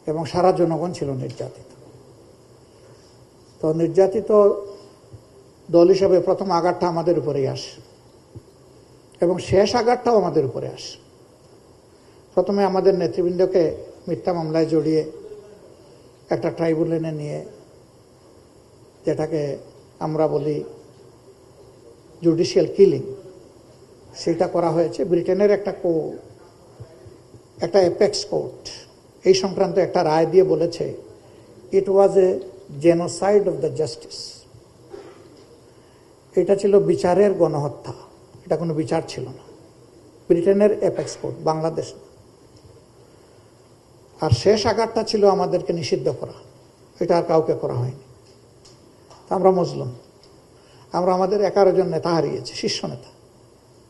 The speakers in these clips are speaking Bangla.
এবং সারা জনগণ ছিল নির্যাতিত। তো নির্যাতিত দল হিসাবে প্রথম আঘাতটা আমাদের উপরেই আসে এবং শেষ আঘাতটাও আমাদের উপরে আসে। প্রথমে আমাদের নেতৃবৃন্দকে মিথ্যা মামলায় জড়িয়ে একটা ট্রাইব্যুনালে নিয়ে, যেটাকে আমরা বলি জুডিশিয়াল কিলিং, সেটা করা হয়েছে। ব্রিটেনের একটা অ্যাপেক্স কোর্ট এই সংক্রান্ত একটা রায় দিয়ে বলেছে it was a genocide of the justice. এটা ছিল বিচারের গণহত্যা, এটা কোনো বিচার ছিল না। ব্রিটেনের অ্যাপেক্স কোর্ট, বাংলাদেশ না। আর শেষ আঘাতটা ছিল আমাদেরকে নিষিদ্ধ করা, এটা আর কাউকে করা হয়নি। আমরা মজলুম, আমরা আমাদের 11 জন নেতা হারিয়েছি, শীর্ষ নেতা,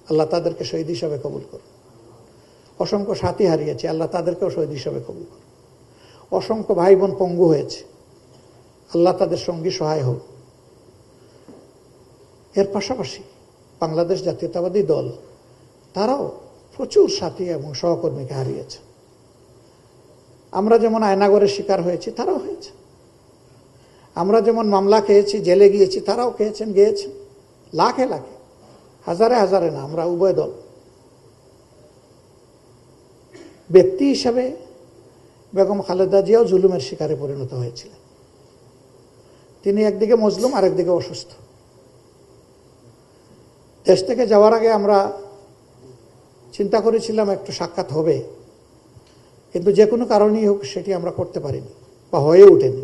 আল্লাহ তাদেরকে শহীদ হিসাবে কবুল করুন। অসংখ্য সাথী হারিয়েছে, আল্লাহ তাদেরকেও শহীদ হিসাবে কবুল করুন। অসংখ্য ভাই বোন পঙ্গু হয়েছে, আল্লাহ তাদের সঙ্গী সহায় হোক। এর পাশাপাশি বাংলাদেশ জাতীয়তাবাদী দল তারাও প্রচুর সাথী এবং সহকর্মীকে হারিয়েছে। আমরা যেমন আয়নাগরের শিকার হয়েছি, তারাও হয়েছে। আমরা যেমন মামলা খেয়েছি, জেলে গিয়েছি, তারাও খেয়েছেন, গিয়েছেন, লাখে লাখে, হাজারে হাজারে না। আমরা উভয় দল। ব্যক্তি হিসাবে বেগম খালেদা জিয়াও জুলুমের শিকারে পরিণত হয়েছিলেন। তিনি একদিকে মজলুম, আরেকদিকে অসুস্থ। দেশ থেকে যাওয়ার আগে আমরা চিন্তা করেছিলাম একটু সাক্ষাৎ হবে, কিন্তু যে কোনো কারণেই হোক সেটি আমরা করতে পারিনি বা হয়ে ওঠেনি।